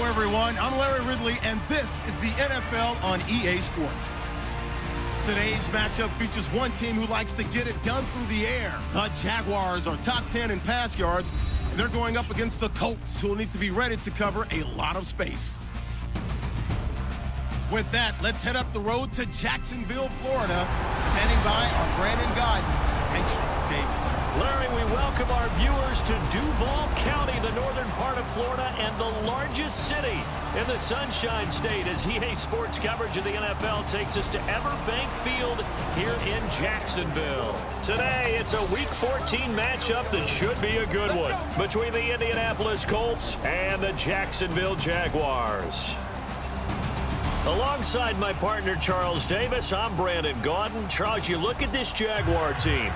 everyone. I'm Larry Ridley, and this is the NFL on EA Sports. Today's matchup features one team who likes to get it done through the air. The Jaguars are top 10 in pass yards, and they're going up against the Colts, who will need to be ready to cover a lot of space. With that, let's head up the road to Jacksonville, Florida. Standing by are Brandon Godden and Charles Davis. Larry, we welcome our viewers to Duval County, the northern part of Florida, and the largest city in the Sunshine State, as EA Sports coverage of the NFL takes us to Everbank Field here in Jacksonville. Today, it's a Week 14 matchup that should be a good one between the Indianapolis Colts and the Jacksonville Jaguars. Alongside my partner, Charles Davis, I'm Brandon Gaudin. Charles, you look at this Jaguar team.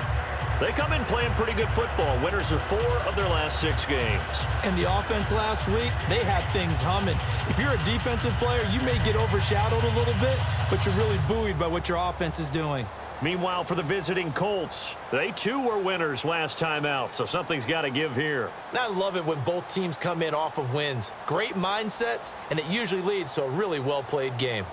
They come in playing pretty good football. Winners of 4 of their last 6 games. And the offense last week, they had things humming. If you're a defensive player, you may get overshadowed a little bit, but you're really buoyed by what your offense is doing. Meanwhile, for the visiting Colts, they too were winners last time out, so something's got to give here. And I love it when both teams come in off of wins. Great mindsets, and it usually leads to a really well-played game.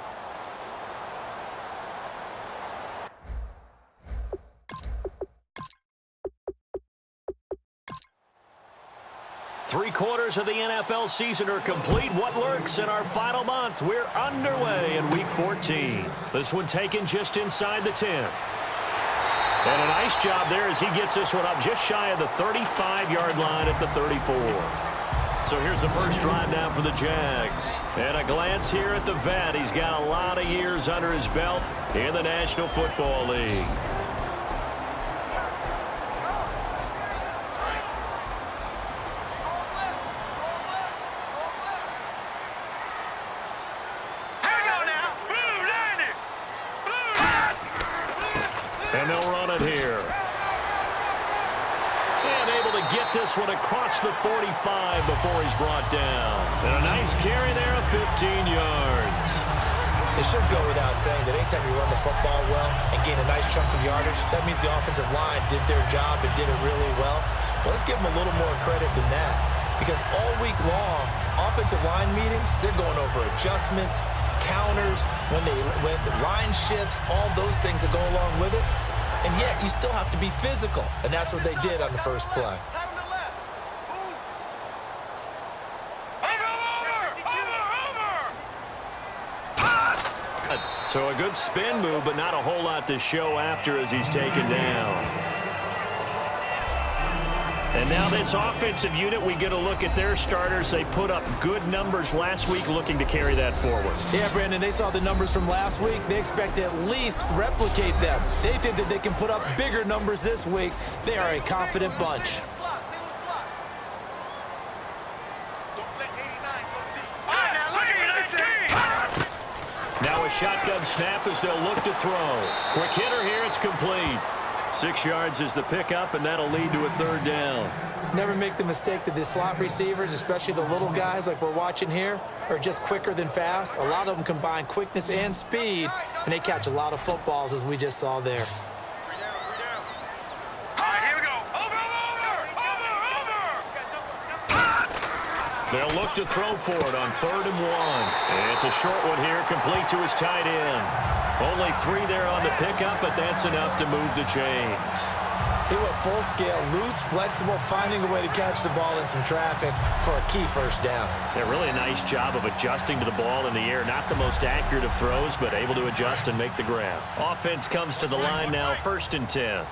Three-quarters of the NFL season are complete. What lurks in our final month? We're underway in Week 14. This one taken just inside the 10. And a nice job there as he gets this one up just shy of the 35-yard line at the 34. So here's the first drive now for the Jags. And a glance here at the vet. He's got a lot of years under his belt in the National Football League. And they'll run it here. And able to get this one across the 45 before he's brought down. And a nice carry there of 15 yards. It should go without saying that anytime you run the football well and gain a nice chunk of yardage, that means the offensive line did their job and did it really well. But let's give them a little more credit than that. Because all week long, offensive line meetings, they're going over adjustments, counters, when the line shifts, all those things that go along with it. And yet, you still have to be physical. And that's what they did on the first play. So a good spin move, but not a whole lot to show after as he's taken down. And now this offensive unit, we get a look at their starters. They put up good numbers last week, looking to carry that forward. Yeah, Brandon, they saw the numbers from last week. They expect to at least replicate them. They think that they can put up bigger numbers this week. They are a confident bunch. Now a shotgun snap as they'll look to throw. Quick hitter here, it's complete. 6 yards is the pickup, and that'll lead to a third down. Never make the mistake that the slot receivers, especially the little guys like we're watching here, are just quicker than fast. A lot of them combine quickness and speed, and they catch a lot of footballs, as we just saw there. They'll look to throw for it on 3rd and 1. And it's a short one here, complete to his tight end. Only 3 there on the pickup, but that's enough to move the chains. He went full scale, loose, flexible, finding a way to catch the ball in some traffic for a key first down. Yeah, really a nice job of adjusting to the ball in the air. Not the most accurate of throws, but able to adjust and make the grab. Offense comes to the line now, 1st and 10.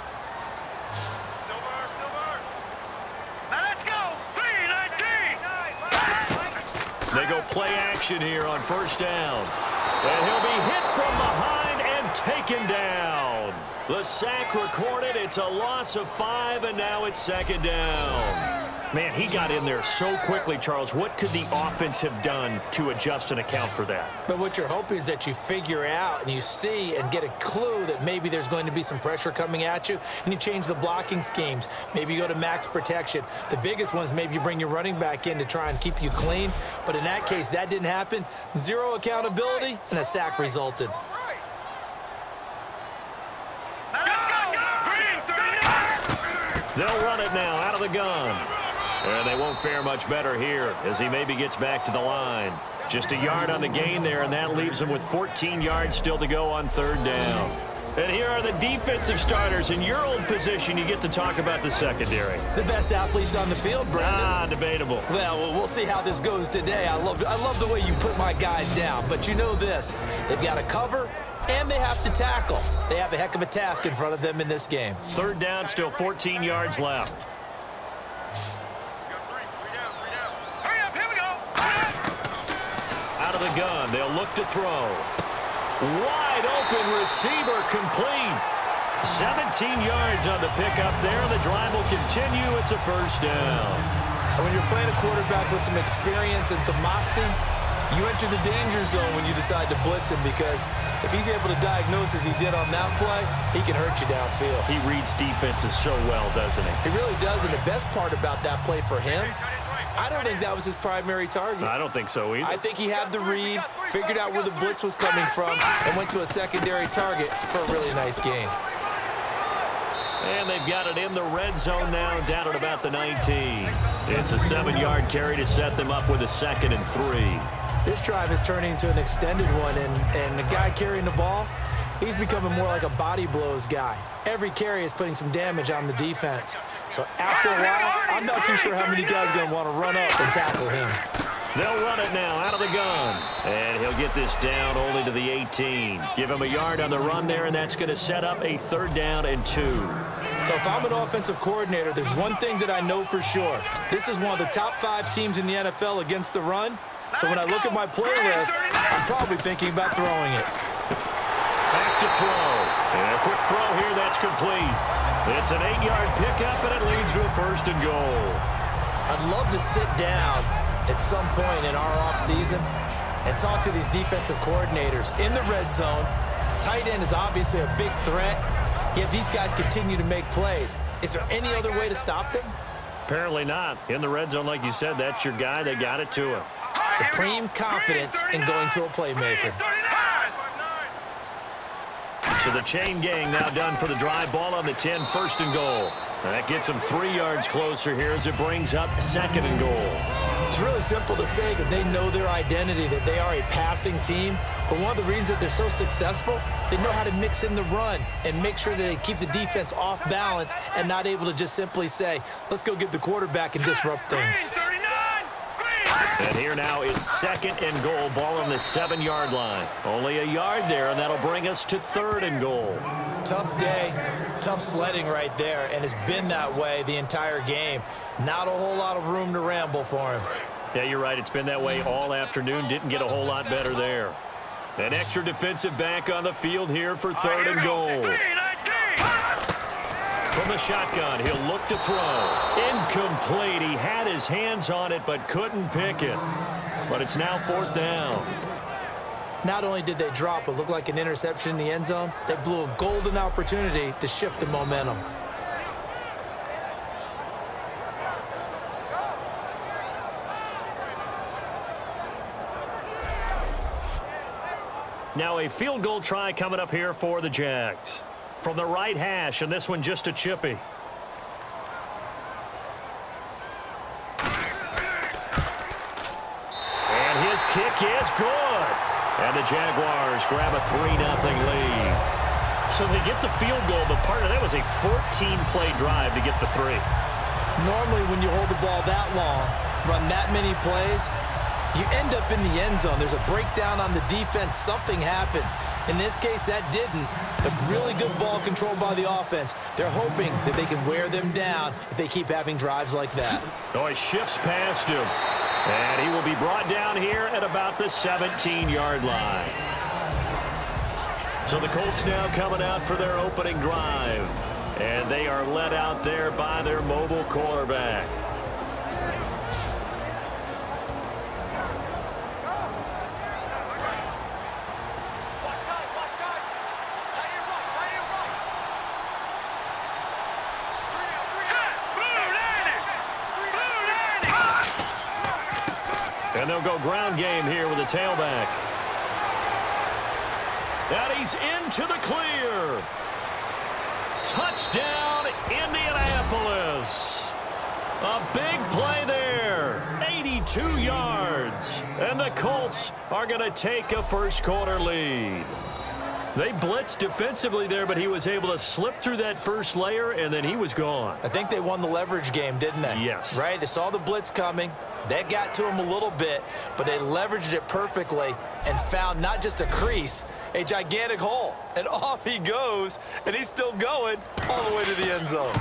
They go play action here on 1st down. And he'll be hit from behind and taken down. The sack recorded. It's a loss of 5, and now it's 2nd down. Man, he got in there so quickly, Charles. What could the offense have done to adjust and account for that? But what you're hoping is that you figure out and you see and get a clue that maybe there's going to be some pressure coming at you, and you change the blocking schemes. Maybe you go to max protection. The biggest one is maybe you bring your running back in to try and keep you clean. But in that case, that didn't happen. 0 accountability, and a sack resulted. They'll run it now out of the gun. And they won't fare much better here as he maybe gets back to the line. Just a yard on the gain there, and that leaves him with 14 yards still to go on third down. And here are the defensive starters. In your old position, you get to talk about the secondary. The best athletes on the field, Brandon. Debatable. Well, we'll see how this goes today. I love the way you put my guys down. But you know this, they've got to cover and they have to tackle. They have a heck of a task in front of them in this game. Third down, still 14 yards left. Out of the gun, they'll look to throw. Wide open receiver, complete. 17 yards on the pickup there. The drive will continue. It's a first down. And when you're playing a quarterback with some experience and some moxie, you enter the danger zone when you decide to blitz him, because if he's able to diagnose as he did on that play, he can hurt you downfield. He reads defenses so well, doesn't he? He really does, and the best part about that play for him, I don't think that was his primary target. I don't think so either. I think he had the read, figured out where the blitz was coming from, and went to a secondary target for a really nice gain. And they've got it in the red zone now, down at about the 19. It's a 7-yard carry to set them up with a 2nd and 3. This drive is turning into an extended one, and the guy carrying the ball, he's becoming more like a body blows guy. Every carry is putting some damage on the defense. So after a while, I'm not too sure how many guys are going to want to run up and tackle him. They'll run it now out of the gun. And he'll get this down only to the 18. Give him a yard on the run there, and that's going to set up a 3rd down and 2. So if I'm an offensive coordinator, there's one thing that I know for sure. This is one of the top 5 teams in the NFL against the run. So when I look at my playlist, I'm probably thinking about throwing it. Back to throw. And a quick throw here, that's complete. It's an 8-yard pickup, and it leads to a 1st and goal. I'd love to sit down at some point in our offseason and talk to these defensive coordinators in the red zone. Tight end is obviously a big threat, yet these guys continue to make plays. Is there any other way to stop them? Apparently not. In the red zone, like you said, that's your guy. They got it to him. Supreme confidence in going to a playmaker. So the chain gang now done for the drive. Ball on the 10, 1st and goal. And that gets them 3 yards closer here as it brings up 2nd and goal. It's really simple to say that they know their identity, that they are a passing team. But one of the reasons that they're so successful, they know how to mix in the run and make sure that they keep the defense off balance and not able to just simply say, let's go get the quarterback and disrupt things. And here now it's 2nd and goal. Ball on the 7-yard line. Only a yard there, and that'll bring us to 3rd and goal. Tough day, tough sledding right there, and it's been that way the entire game. Not a whole lot of room to ramble for him. Yeah, you're right. It's been that way all afternoon. Didn't get a whole lot better there. An extra defensive back on the field here for 3rd and goal. From the shotgun, he'll look to throw. Incomplete. He had his hands on it but couldn't pick it. But it's now 4th down. Not only did they drop what looked like an interception in the end zone, they blew a golden opportunity to shift the momentum. Now a field goal try coming up here for the Jags. From the right hash, and this one just a chippy. And his kick is good. And the Jaguars grab a 3-0 lead. So they get the field goal, but part of that was a 14-play drive to get the 3. Normally when you hold the ball that long, run that many plays, you end up in the end zone. There's a breakdown on the defense. Something happens. In this case, that didn't. But really good ball control by the offense. They're hoping that they can wear them down if they keep having drives like that. Oh, he shifts past him. And he will be brought down here at about the 17-yard line. So the Colts now coming out for their opening drive. And they are led out there by their mobile quarterback. And they'll go ground game here with a tailback. And he's into the clear. Touchdown, Indianapolis. A big play there. 82 yards. And the Colts are going to take a first-quarter lead. They blitzed defensively there, but he was able to slip through that first layer, and then he was gone. I think they won the leverage game, didn't they? Yes. Right? They saw the blitz coming. That got to him a little bit, but they leveraged it perfectly and found not just a crease, a gigantic hole. And off he goes, and he's still going all the way to the end zone.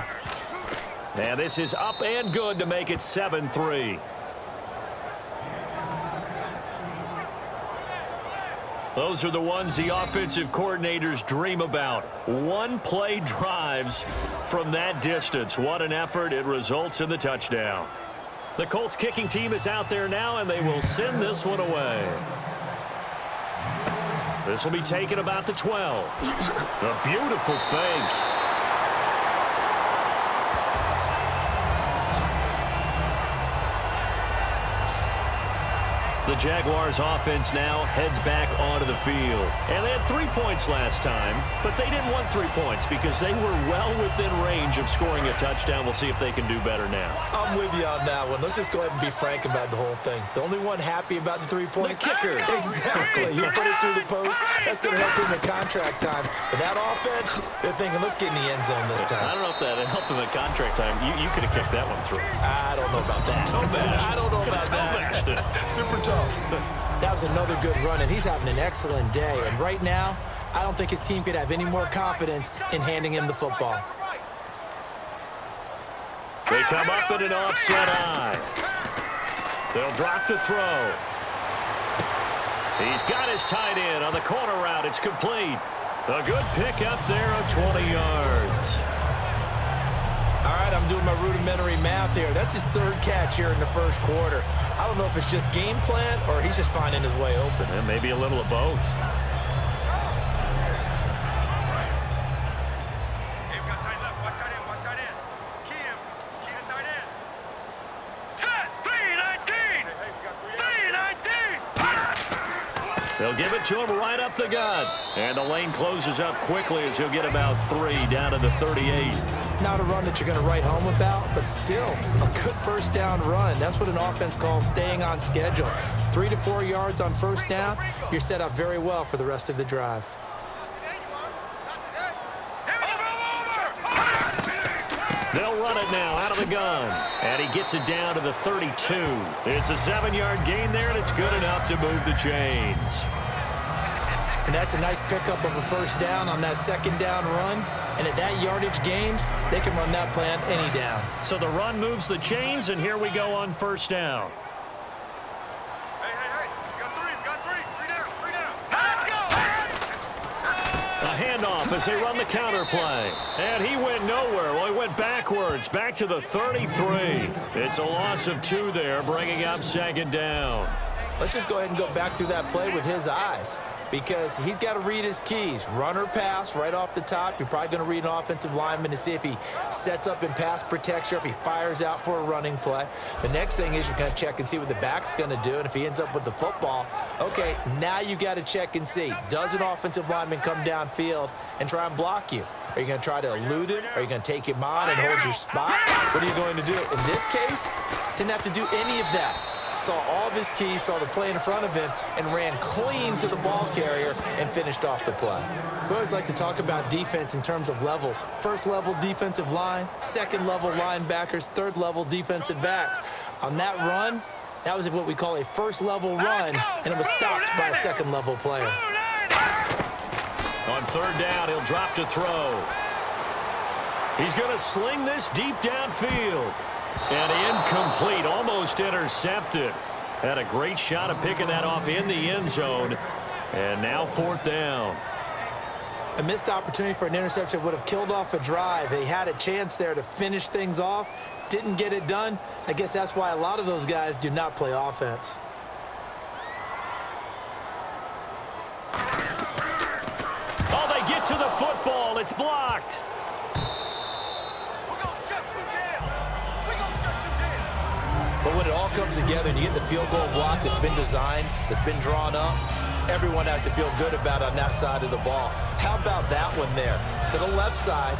And this is up and good to make it 7-3. Those are the ones the offensive coordinators dream about. One-play drives from that distance. What an effort. It results in the touchdown. The Colts kicking team is out there now, and they will send this one away. This will be taken about the 12. A beautiful fake. The Jaguars offense now heads back onto the field. And they had 3 points last time, but they didn't want 3 points because they were well within range of scoring a touchdown. We'll see if they can do better now. I'm with you on that one. Let's just go ahead and be frank about the whole thing. The only one happy about the three-point kicker. Exactly. You put it through the post. That's going to help him in contract time. But that offense, they're thinking, let's get in the end zone this time. I don't know if that helped him in contract time. You could have kicked that one through. I don't know about that. I don't know about that. Super tough. That was another good run, and he's having an excellent day. And right now, I don't think his team could have any more confidence in handing him the football. They come up in an offset eye. They'll drop to throw. He's got his tight end on the corner route. It's complete. A good pick up there of 20 yards. All right, I'm doing my rudimentary math here. That's his third catch here in the first quarter. I don't know if it's just game plan or he's just finding his way open. And maybe a little of both. They'll give it to him right up the gut. And the lane closes up quickly as he'll get about 3 down to the 38. Not a run that you're going to write home about, but still a good first down run. That's what an offense calls staying on schedule. 3 to 4 yards on first down, you're set up very well for the rest of the drive. They'll run it now out of the gun. And he gets it down to the 32. It's a 7-yard gain there, and it's good enough to move the chains. And that's a nice pickup of a first down on that second down run. And at that yardage gain, they can run that plan any down. So the run moves the chains, and here we go on first down. Hey, you got three, three down. Let's go! A handoff as they run the counter play. And he went nowhere. Well, he went backwards, back to the 33. It's a loss of 2 there, bringing up second down. Let's just go ahead and go back through that play with his eyes, because he's got to read his keys. Run or pass right off the top. You're probably going to read an offensive lineman to see if he sets up in pass protection, or if he fires out for a running play. The next thing is you're going to check and see what the back's going to do, and if he ends up with the football, okay, now you got to check and see. Does an offensive lineman come downfield and try and block you? Are you going to try to elude him? Are you going to take him on and hold your spot? What are you going to do? In this case, didn't have to do any of that. Saw all of his keys, saw the play in front of him, and ran clean to the ball carrier and finished off the play. We always like to talk about defense in terms of levels. First level defensive line, second level linebackers, third level defensive backs. On that run, that was what we call a first level run, and it was stopped by a second level player. On third down, he'll drop to throw. He's going to sling this deep downfield. And incomplete, almost intercepted. Had a great shot of picking that off in the end zone. And now fourth down. A missed opportunity for an interception would have killed off a drive. They had a chance there to finish things off. Didn't get it done. I guess that's why a lot of those guys do not play offense. Oh, they get to the football. It's blocked. But when it all comes together and you get the field goal block that's been designed, that's been drawn up, everyone has to feel good about on that side of the ball. How about that one there? To the left side,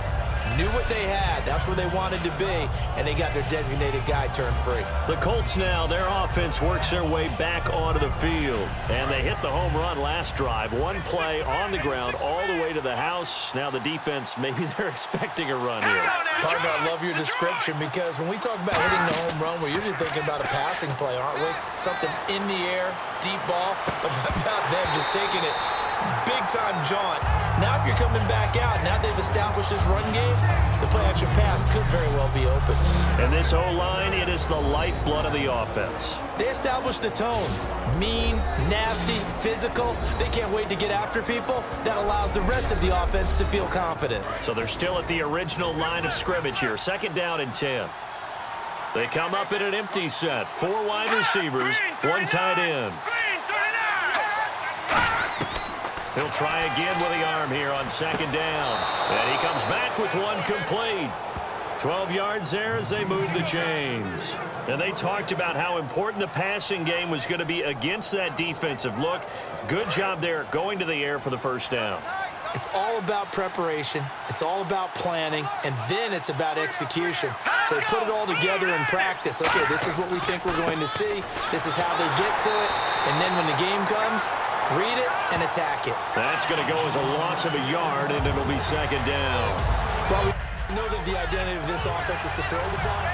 knew what they had. That's where they wanted to be, and they got their designated guy turned free. The Colts now, their offense works their way back onto the field, and they hit the home run last drive. One play on the ground all the way to the house. Now the defense, maybe they're expecting a run here. Partner, I love your description because when we talk about hitting the home run, we're usually thinking about a passing play, aren't we? Something in the air, deep ball, but how about them just taking it big-time jaunt. Now if you're coming back out, now they've established this run game, the play-action pass could very well be open. And this O-line, it is the lifeblood of the offense. They established the tone. Mean, nasty, physical. They can't wait to get after people. That allows the rest of the offense to feel confident. So they're still at the original line of scrimmage here. 2nd down and 10. They come up in an empty set. 4 wide receivers, 1 tight end. He'll try again with the arm here on 2nd down. And he comes back with 1 complete. 12 yards there as they move the chains. And they talked about how important the passing game was going to be against that defensive look. Good job there going to the air for the 1st down. It's all about preparation. It's all about planning. And then it's about execution. So they put it all together in practice. Okay, this is what we think we're going to see. This is how they get to it. And then when the game comes, read it and attack it. That's going to go as a loss of a yard, and it'll be 2nd down. Well, we know that the identity of this offense is to throw the ball.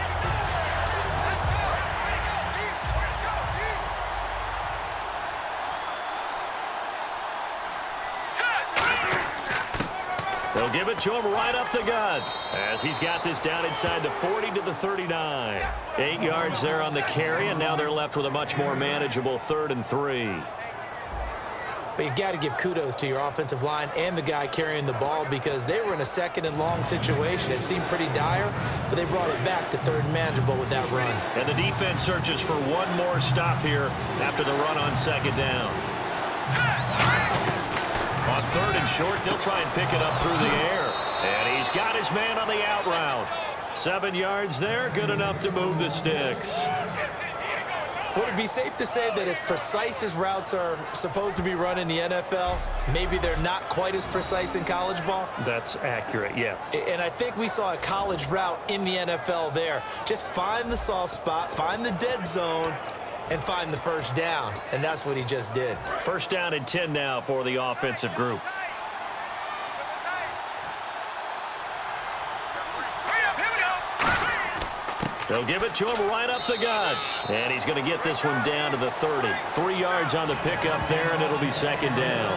They'll give it to him right up the gut as he's got this down inside the 40 to the 39. 8 yards there on the carry, and now they're left with a much more manageable 3rd and 3. But you got to give kudos to your offensive line and the guy carrying the ball because they were in a 2nd and long situation. It seemed pretty dire, but they brought it back to 3rd and manageable with that run. And the defense searches for one more stop here after the run on 2nd down. On 3rd and short, they'll try and pick it up through the air. And he's got his man on the out route. 7 yards there, good enough to move the sticks. Would it be safe to say that as precise as routes are supposed to be run in the NFL, maybe they're not quite as precise in college ball? That's accurate, yeah. And I think we saw a college route in the NFL there. Just find the soft spot, find the dead zone, and find the 1st down. And that's what he just did. 1st down and 10 now for the offensive group. They'll give it to him right up the gut. And he's going to get this one down to the 30. 3 yards on the pickup there, and it'll be 2nd down.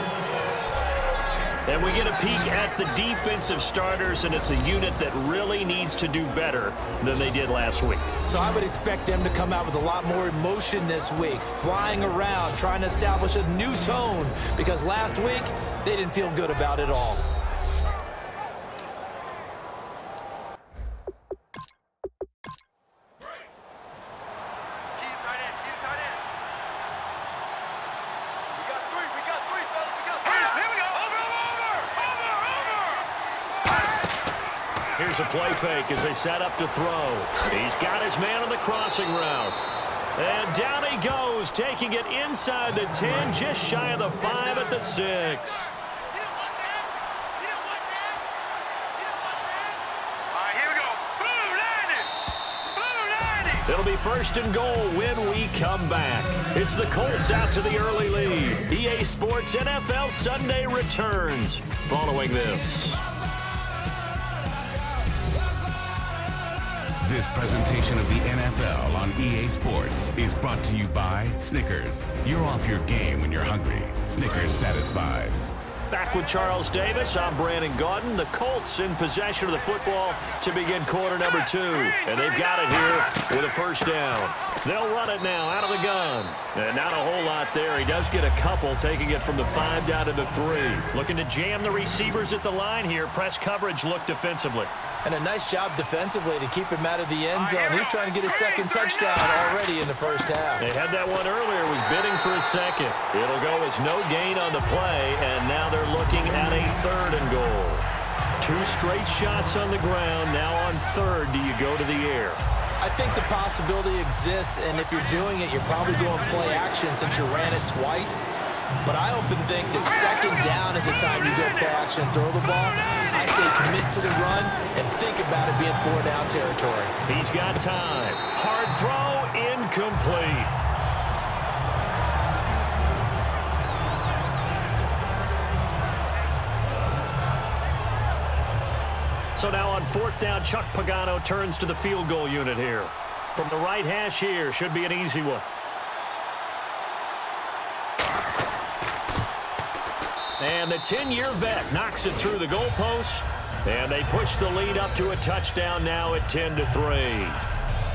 And we get a peek at the defensive starters, and it's a unit that really needs to do better than they did last week. So I would expect them to come out with a lot more emotion this week, flying around, trying to establish a new tone, because last week they didn't feel good about it all. Here's a play fake as they set up to throw. He's got his man on the crossing route. And down he goes, taking it inside the 10, just shy of the 5 at the 6. It'll be 1st and goal when we come back. It's the Colts out to the early lead. EA Sports NFL Sunday returns following this. This presentation of the NFL on EA Sports is brought to you by Snickers. You're off your game when you're hungry. Snickers satisfies. Back with Charles Davis, I'm Brandon Gaudin. The Colts in possession of the football to begin quarter number 2. And they've got it here with a 1st down. They'll run it now out of the gun. And not a whole lot there. He does get a couple, taking it from the 5 down to the 3. Looking to jam the receivers at the line here. Press coverage look defensively. And a nice job defensively to keep him out of the end zone. He's trying to get his 2nd touchdown already in the 1st half. They had that one earlier, was bidding for a 2nd. It'll go as no gain on the play, and now they're looking at a 3rd and goal. 2 straight shots on the ground. Now on 3rd, do you go to the air? I think the possibility exists, and if you're doing it, you're probably going play action since you ran it twice. But I often think that second down is the time you go play action and throw the ball. I say commit to the run and think about it being 4-down territory. He's got time. Hard throw, incomplete. So now on 4th down, Chuck Pagano turns to the field goal unit here. From the right hash here, should be an easy one. And the 10-year vet knocks it through the goalpost. And they push the lead up to a touchdown now at 10-3.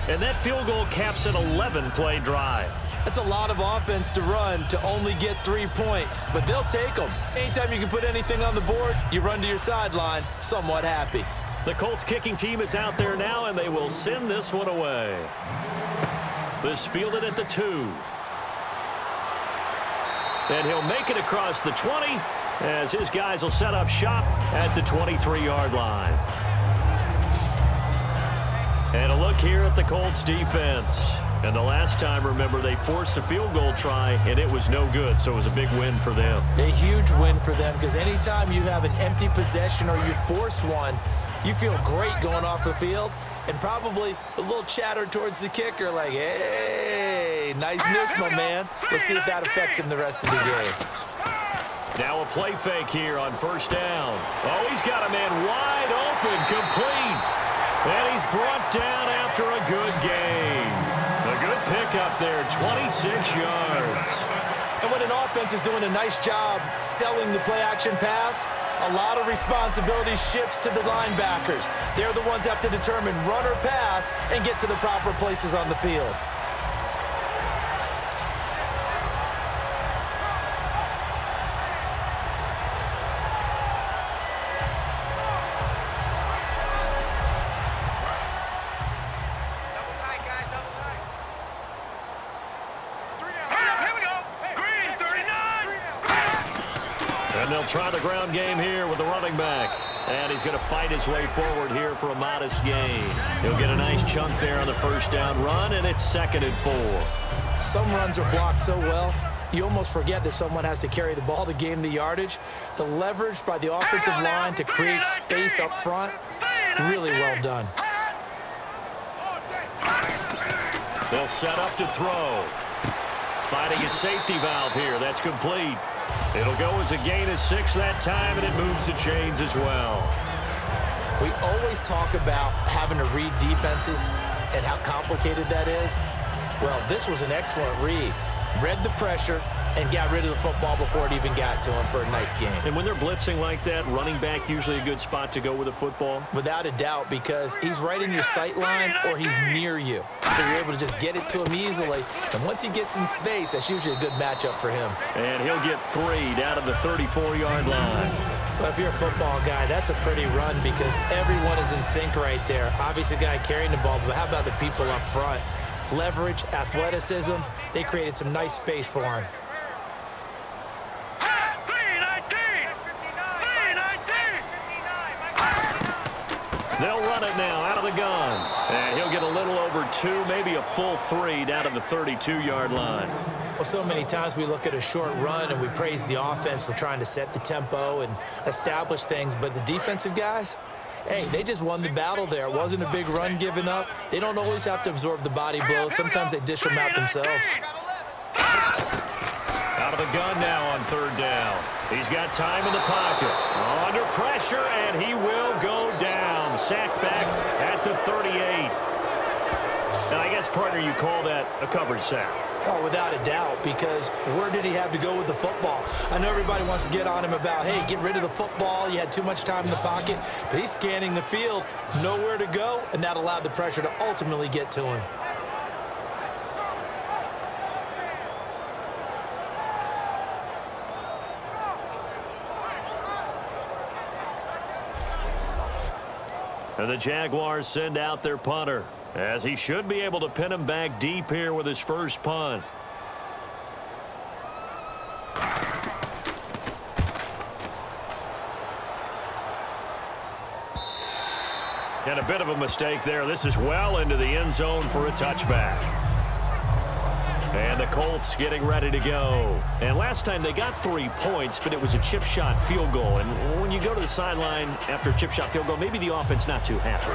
And that field goal caps an 11-play drive. That's a lot of offense to run to only get 3 points, but they'll take them. Anytime you can put anything on the board, you run to your sideline somewhat happy. The Colts kicking team is out there now, and they will send this one away. This fielded at the 2. And he'll make it across the 20 as his guys will set up shop at the 23-yard line. And a look here at the Colts defense. And the last time, remember, they forced a field goal try, and it was no good, so it was a big win for them. A huge win for them, because anytime you have an empty possession or you force one, you feel great going off the field, and probably a little chatter towards the kicker like, hey, nice miss, my man. Let's see if that affects him the rest of the game. Now a play fake here on 1st down. Oh, he's got a man wide open, complete. And he's brought down after a good game. A good pickup there, 26 yards. And when an offense is doing a nice job selling the play-action pass, a lot of responsibility shifts to the linebackers. They're the ones that have to determine run or pass and get to the proper places on the field. They'll try the ground game here with the running back. And he's going to fight his way forward here for a modest gain. He'll get a nice chunk there on the 1st down run, and it's 2nd and 4. Some runs are blocked so well, you almost forget that someone has to carry the ball to gain the yardage. The leverage by the offensive line to create space up front, really well done. They'll set up to throw. Finding a safety valve here. That's complete. It'll go as a gain of 6 that time, and it moves the chains as well. We always talk about having to read defenses and how complicated that is. Well, this was an excellent read. Read the pressure and got rid of the football before it even got to him for a nice game. And when they're blitzing like that, running back usually a good spot to go with the football? Without a doubt, because he's right in your sight line or he's near you. So you're able to just get it to him easily. And once he gets in space, that's usually a good matchup for him. And he'll get 3 down to the 34-yard line. Well, if you're a football guy, that's a pretty run because everyone is in sync right there. Obviously, the guy carrying the ball, but how about the people up front? Leverage, athleticism, they created some nice space for him. They'll run it now out of the gun. And he'll get a little over 2, maybe a full 3 down to the 32-yard line. Well, so many times we look at a short run and we praise the offense for trying to set the tempo and establish things, but the defensive guys, hey, they just won the battle there. It wasn't a big run given up. They don't always have to absorb the body blows. Sometimes they dish them out themselves. Out of the gun now on 3rd down. He's got time in the pocket. Under pressure, and he will go down. Sacked back at the 38. And I guess, partner, you call that a coverage sack. Oh, without a doubt, because where did he have to go with the football? I know everybody wants to get on him about, hey, get rid of the football. You had too much time in the pocket. But he's scanning the field, nowhere to go, and that allowed the pressure to ultimately get to him. And the Jaguars send out their punter, as he should be able to pin him back deep here with his first punt. And a bit of a mistake there. This is well into the end zone for a touchback. And And the Colts getting ready to go. And last time they got 3 points, but it was a chip shot field goal. And when you go to the sideline after a chip shot field goal, maybe the offense not too happy.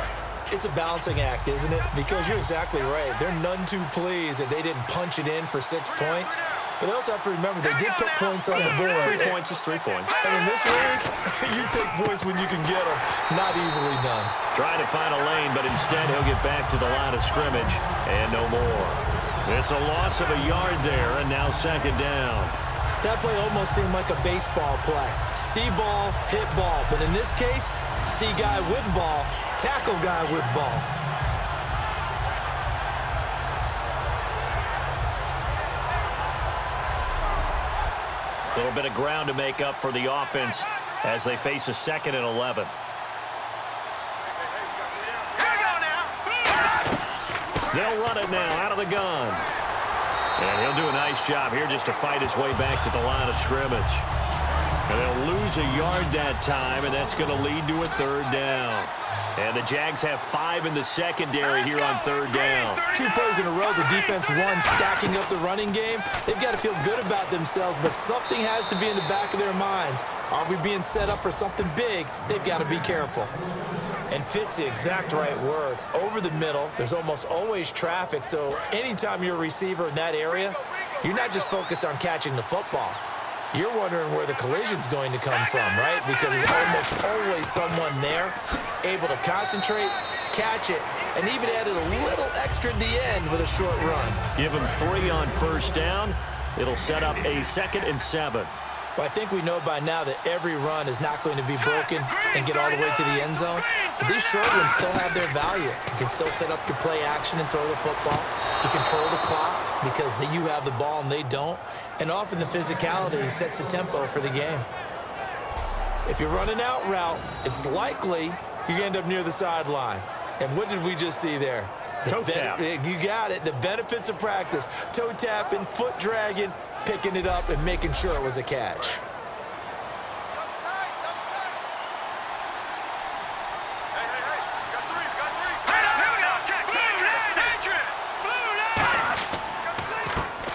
It's a balancing act, isn't it? Because you're exactly right. They're none too pleased that they didn't punch it in for 6 points. But they also have to remember they did put points on the board. 3 points is 3 points. And in this league, you take points when you can get them. Not easily done. Trying to find a lane, but instead he'll get back to the line of scrimmage. And no more. It's a loss of a yard there, and now 2nd down. That play almost seemed like a baseball play. See ball, hit ball. But in this case, see guy with ball, tackle guy with ball. A little bit of ground to make up for the offense as they face a 2nd and 11. They'll run it now out of the gun. And he'll do a nice job here just to fight his way back to the line of scrimmage. And they'll lose a yard that time, and that's going to lead to a 3rd down. And the Jags have 5 in the secondary here on 3rd down. 2 plays in a row, the defense won, stacking up the running game. They've got to feel good about themselves, but something has to be in the back of their minds. Are we being set up for something big? They've got to be careful. And fit's the exact right word. Over the middle, there's almost always traffic, so anytime you're a receiver in that area, you're not just focused on catching the football. You're wondering where the collision's going to come from, right? Because there's almost always someone there able to concentrate, catch it, and even added a little extra at the end with a short run. Give him 3 on 1st down. It'll set up a 2nd and 7. Well, I think we know by now that every run is not going to be broken and get all the way to the end zone. But these short ones still have their value. You can still set up your play action and throw the football. You control the clock because you have the ball and they don't. And often the physicality sets the tempo for the game. If you're running out route, it's likely you're going to end up near the sideline. And what did we just see there? Toe tap. You got it. The benefits of practice. Toe tapping, foot dragging, picking it up, and making sure it was a catch.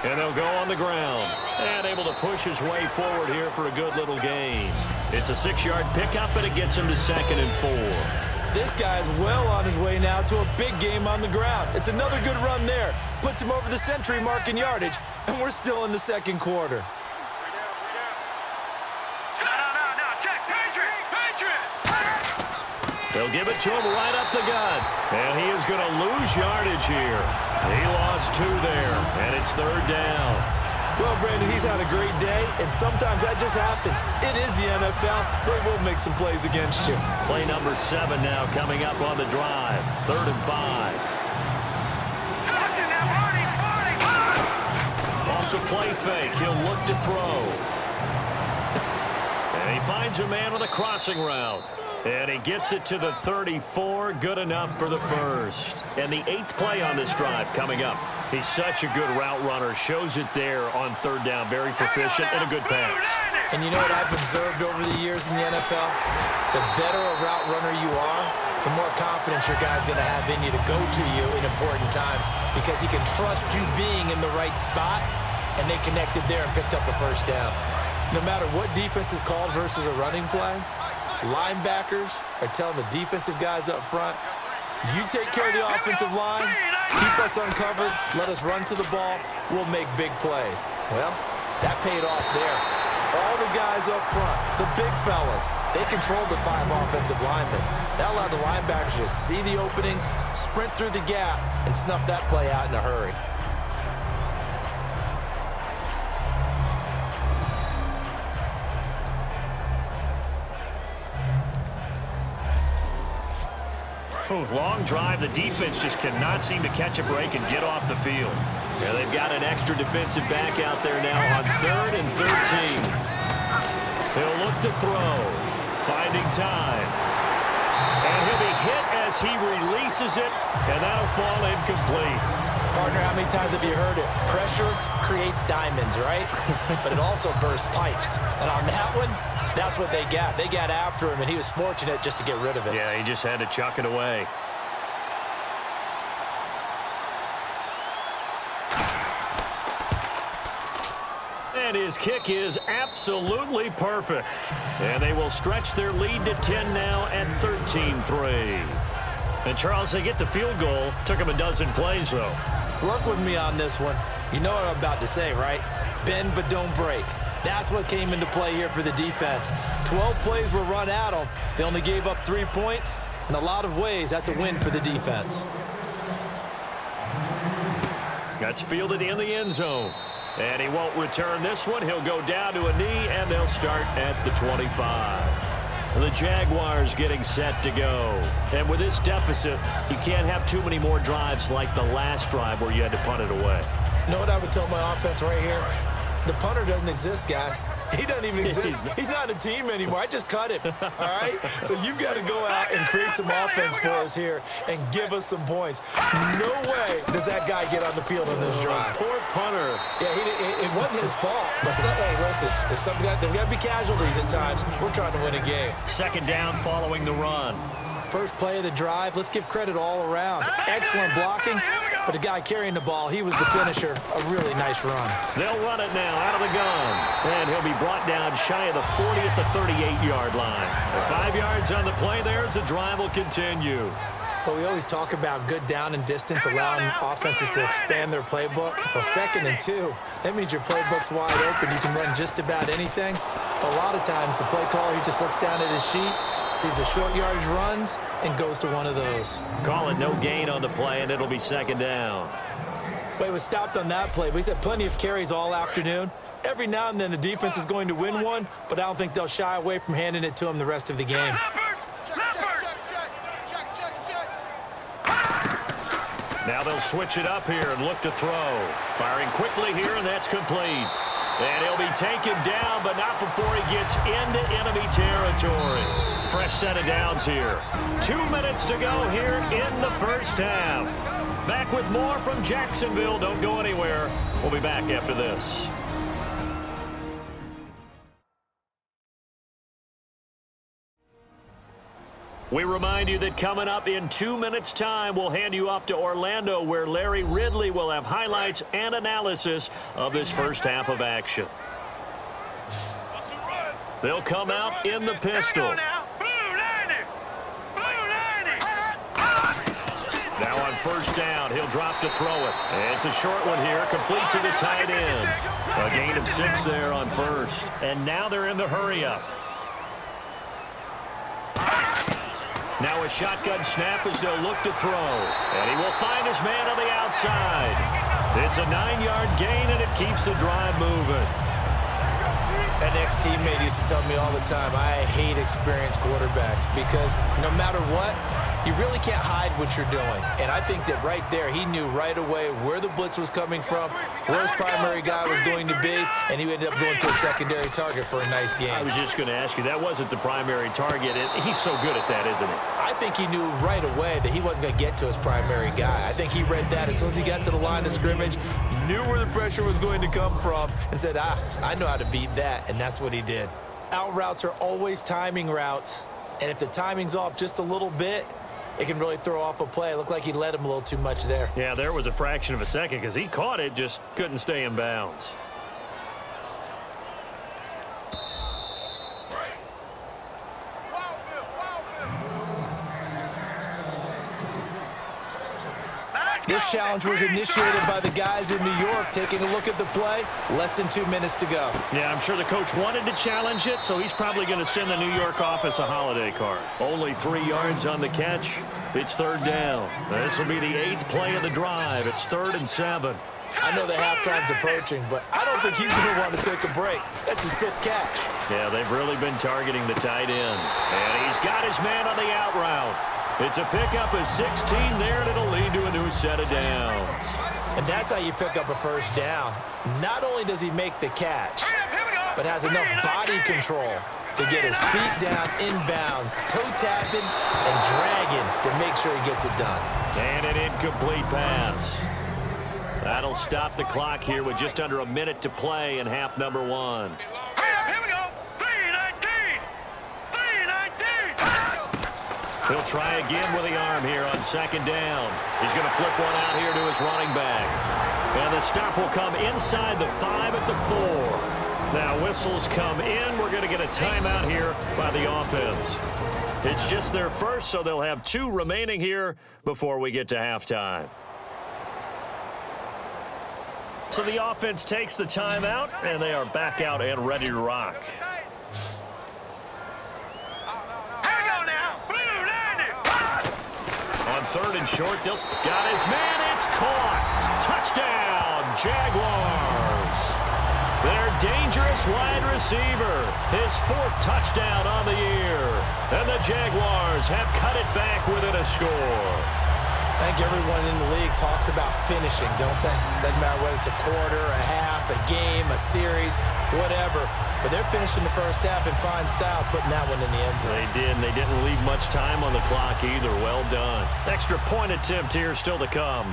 And they'll go on the ground. And able to push his way forward here for a good little gain. It's a 6-yard pickup, and it gets him to 2nd and 4. This guy's well on his way now to a big game on the ground. It's another good run there. Puts him over the century mark in yardage, and we're still in the 2nd quarter. They'll give it to him right up the gut. And he is going to lose yardage here. He lost 2 there, and it's 3rd down. Well, Brandon, he's had a great day, and sometimes that just happens. It is the NFL. They will make some plays against you. Play number 7 now coming up on the drive. 3rd and 5. Off the play fake, he'll look to throw. And he finds a man on the crossing route. And he gets it to the 34, good enough for the 1st. And the 8th play on this drive coming up. He's such a good route runner, shows it there on 3rd down, very proficient and a good pass. And you know what I've observed over the years in the NFL? The better a route runner you are, the more confidence your guy's going to have in you to go to you in important times because he can trust you being in the right spot, and they connected there and picked up a 1st down. No matter what defense is called versus a running play, linebackers are telling the defensive guys up front, you take care of the offensive line, keep us uncovered, let us run to the ball, we'll make big plays. Well, that paid off there. All the guys up front, the big fellas, they controlled the 5 offensive linemen. That allowed the linebackers to see the openings, sprint through the gap, and snuff that play out in a hurry. Long drive. The defense just cannot seem to catch a break and get off the field. Yeah, they've got an extra defensive back out there now on 3rd and 13. He'll look to throw. Finding time. And he'll be hit as he releases it, and that'll fall incomplete. Partner, how many times have you heard it? Pressure creates diamonds, right? But it also bursts pipes. And on that one, that's what they got. They got after him, and he was fortunate just to get rid of it. Yeah, he just had to chuck it away. And his kick is absolutely perfect. And they will stretch their lead to 10 now at 13-3. And, Charles, they get the field goal. Took them a dozen plays, though. Work with me on this one. You know what I'm about to say, right? Bend but don't break. That's what came into play here for the defense. 12 plays were run at them. They only gave up 3 points. In a lot of ways, that's a win for the defense. That's fielded in the end zone. And he won't return this one. He'll go down to a knee, and they'll start at the 25. The Jaguars getting set to go. And with this deficit, you can't have too many more drives like the last drive where you had to punt it away. You know what I would tell my offense right here? The punter doesn't exist, guys. He doesn't even exist. He's not a team anymore. I just cut him, all right? So you've got to go out and create some offense for us here and give us some points. No way does that guy get on the field on this drive. Poor punter. Yeah, it wasn't his fault. But, hey, listen, there's got to be casualties at times. We're trying to win a game. Second down following the run. First play of the drive, let's give credit all around. Excellent blocking, but the guy carrying the ball, he was the finisher. A really nice run. They'll run it now out of the gun. And he'll be brought down shy of the 40 at the 38-yard line. 5 yards on the play there as the drive will continue. Well, we always talk about good down and distance, allowing offenses to expand their playbook. Well, 2nd and 2, that means your playbook's wide open. You can run just about anything. A lot of times, the play caller, he just looks down at his sheet, sees the short yardage runs, and goes to one of those. Call it no gain on the play, and it'll be second down. But he was stopped on that play. But he's had plenty of carries all afternoon. Every now and then the defense is going to win one, but I don't think they'll shy away from handing it to him the rest of the game. Now they'll switch it up here and look to throw. Firing quickly here, and that's complete. And he'll be taken down, but not before he gets into enemy territory. Fresh set of downs here. 2 minutes to go here in the first half. Back with more from Jacksonville. Don't go anywhere. We'll be back after this. We remind you that coming up in 2 minutes' time, we'll hand you off to Orlando, where Larry Ridley will have highlights and analysis of this first half of action. They'll come out in the pistol. Now on first down, he'll drop to throw it. And it's a short one here, complete to the tight end. A gain of 6 there on first. And now they're in the hurry-up. Now a shotgun snap as they'll look to throw. And he will find his man on the outside. It's a 9-yard gain, and it keeps the drive moving. An ex-teammate used to tell me all the time, I hate experienced quarterbacks because no matter what, you really can't hide what you're doing. And I think that right there, he knew right away where the blitz was coming from, where his primary guy was going to be, and he ended up going to a secondary target for a nice game. I was just going to ask you, that wasn't the primary target. He's so good at that, isn't he? I think he knew right away that he wasn't going to get to his primary guy. I think he read that as soon as he got to the line of scrimmage, knew where the pressure was going to come from, and said, I know how to beat that, and that's what he did. Out routes are always timing routes, and if the timing's off just a little bit, it can really throw off a play. It looked like he led him a little too much there. Yeah, there was a fraction of a second because he caught it, just couldn't stay in bounds. This challenge was initiated by the guys in New York. Taking a look at the play, less than 2 minutes to go. Yeah, I'm sure the coach wanted to challenge it, so he's probably going to send the New York office a holiday card. Only 3 yards on the catch. It's third down. This will be the 8th play of the drive. It's 3rd and 7. I know the halftime's approaching, but I don't think he's going to want to take a break. That's his 5th catch. Yeah, they've really been targeting the tight end. And he's got his man on the out route. It's a pickup of 16 there, and it'll lead to a new set of downs. And that's how you pick up a first down. Not only does he make the catch, but has enough body control to get his feet down inbounds, toe-tapping and dragging to make sure he gets it done. And an incomplete pass. That'll stop the clock here with just under a minute to play in half number 1. He'll try again with the arm here on second down. He's going to flip one out here to his running back. And the stop will come inside the 5 at the 4. Now whistles come in. We're going to get a timeout here by the offense. It's just their first, so they'll have 2 remaining here before we get to halftime. So the offense takes the timeout, and they are back out and ready to rock. On 3rd and short, they'll got his man. It's caught. Touchdown, Jaguars. Their dangerous wide receiver, his 4th touchdown on the year. And the Jaguars have cut it back within a score. I think everyone in the league talks about finishing, don't they? Doesn't matter whether it's a quarter, a half, a game, a series, whatever. But they're finishing the first half in fine style, putting that one in the end zone. They did, and they didn't leave much time on the clock either. Well done. Extra point attempt here still to come.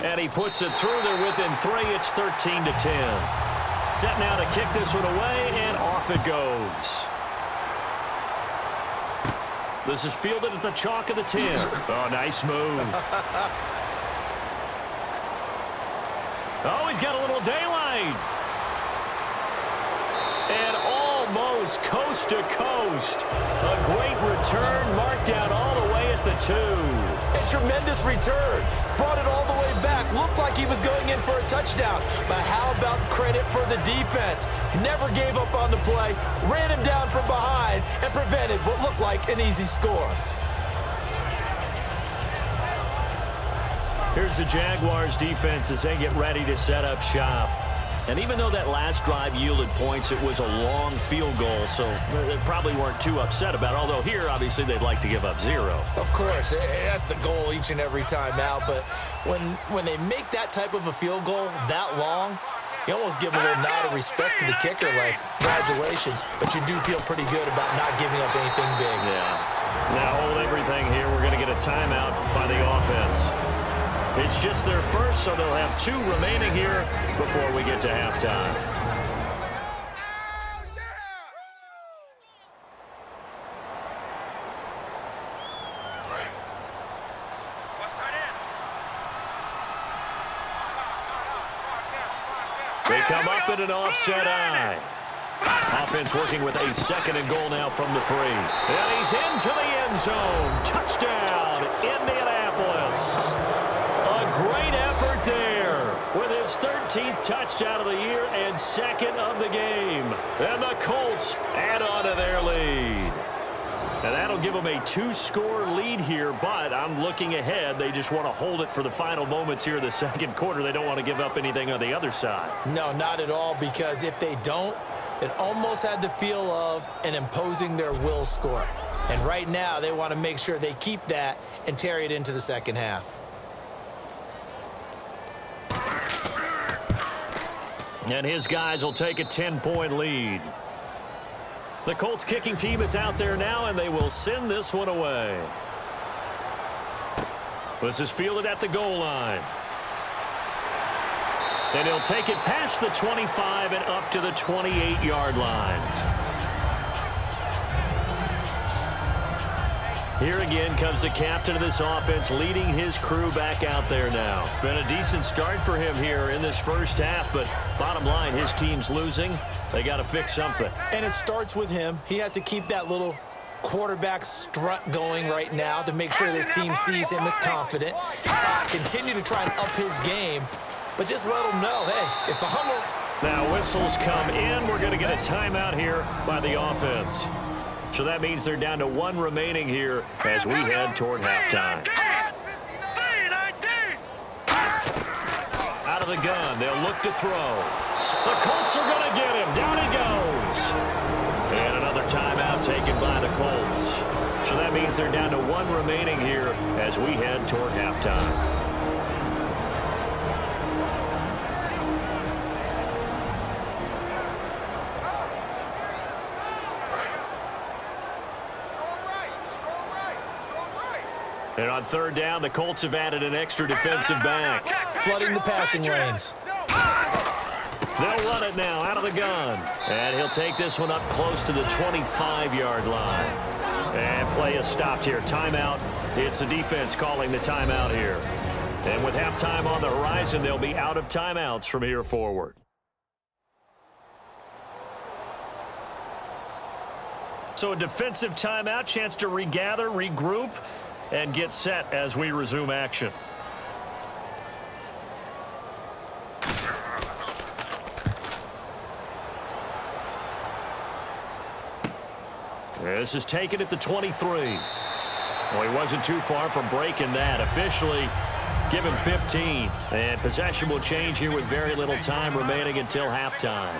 And he puts it through there within 3. It's 13-10. Set now to kick this one away, and off it goes. This is fielded at the chalk of the 10. Oh, nice move. Oh, he's got a little daylight. And almost coast to coast. A great return marked out all the way at the 2. A tremendous return. Brought it all the way back. Looked like he was going in for a touchdown. But how about credit for the defense? Never gave up on the play. Ran him down from behind and prevented what looked like an easy score. Here's the Jaguars defense as they get ready to set up shop. And even though that last drive yielded points, it was a long field goal, so they probably weren't too upset about it. Although here, obviously, they'd like to give up 0. Of course, that's the goal each and every time out. But when they make that type of a field goal that long, you almost give a little nod of respect to the kicker, like, congratulations. But you do feel pretty good about not giving up anything big. Yeah. Now hold everything here. We're going to get a timeout by the offense. It's just their first, so they'll have 2 remaining here before we get to halftime. They come up in an offset eye. Offense working with a 2nd and goal now from the 3. And he's into the end zone. Touchdown, Indianapolis. A great effort there with his 13th touchdown of the year and 2nd of the game. And the Colts add on to their lead. And that'll give them a 2-score lead here, but I'm looking ahead. They just want to hold it for the final moments here in the 2nd quarter. They don't want to give up anything on the other side. No, not at all, because if they don't, it almost had the feel of an imposing their will score. And right now, they want to make sure they keep that and carry it into the 2nd half. And his guys will take a 10-point lead. The Colts kicking team is out there now, and they will send this one away. This is fielded at the goal line. And he'll take it past the 25 and up to the 28-yard line. Here again comes the captain of this offense, leading his crew back out there now. Been a decent start for him here in this first half, but bottom line, his team's losing. They got to fix something. And it starts with him. He has to keep that little quarterback strut going right now to make sure this team sees him as confident. Continue to try and up his game, but just let him know, hey, if I'm Now whistles come in. We're going to get a timeout here by the offense. So that means they're down to 1 remaining here as we head toward halftime. Out of the gun, they'll look to throw. The Colts are going to get him. Down he goes. And another timeout taken by the Colts. So that means they're down to 1 remaining here as we head toward halftime. And on 3rd down, the Colts have added an extra defensive back. flooding the passing lanes. They'll run it now out of the gun. And he'll take this one up close to the 25-yard line. And play is stopped here. Timeout. It's the defense calling the timeout here. And with halftime on the horizon, they'll be out of timeouts from here forward. So a defensive timeout, chance to regather, regroup, and get set as we resume action. This is taken at the 23. Well, he wasn't too far from breaking that. Officially, give him 15. And possession will change here with very little time remaining until halftime.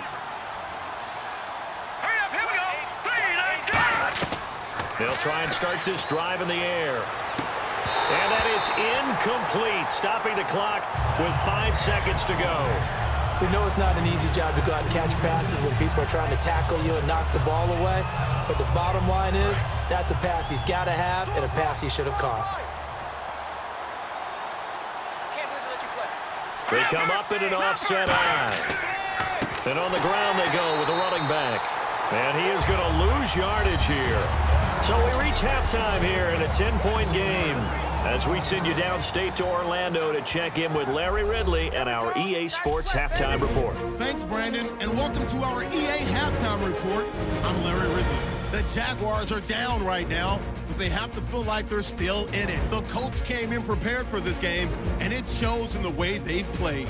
Hurry up, here we go. 3, 9, 10. They'll try and start this drive in the air. And that is incomplete, stopping the clock with 5 seconds to go. We know it's not an easy job to go out and catch passes when people are trying to tackle you and knock the ball away. But the bottom line is, that's a pass he's got to have and a pass he should have caught. They come up in an offset eye. And on the ground they go with the running back. And he is going to lose yardage here. So we reach halftime here in a 10-point game as we send you downstate to Orlando to check in with Larry Ridley and our EA Sports Halftime Report. Thanks, Brandon, and welcome to our EA Halftime Report. I'm Larry Ridley. The Jaguars are down right now, but they have to feel like they're still in it. The Colts came in prepared for this game, and it shows in the way they've played.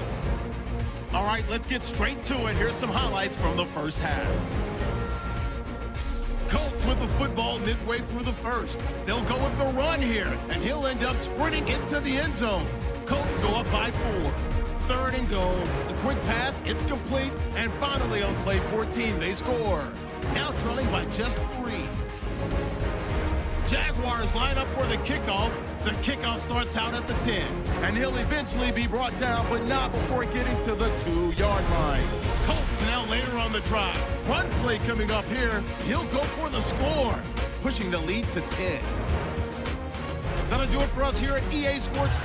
All right, let's get straight to it. Here's some highlights from the first half. Colts with the football midway through the first. They'll go with the run here, and he'll end up sprinting into the end zone. Colts go up by 4. 3rd and goal. The quick pass, it's complete, and finally on play 14, they score. Now trailing by just 3. Jaguars line up for the kickoff. The kickoff starts out at the 10, and he'll eventually be brought down, but not before getting to the 2-yard line. Colts now later on the drive. Run play coming up here. He'll go for the score, pushing the lead to 10. That'll do it for us here at EA Sports.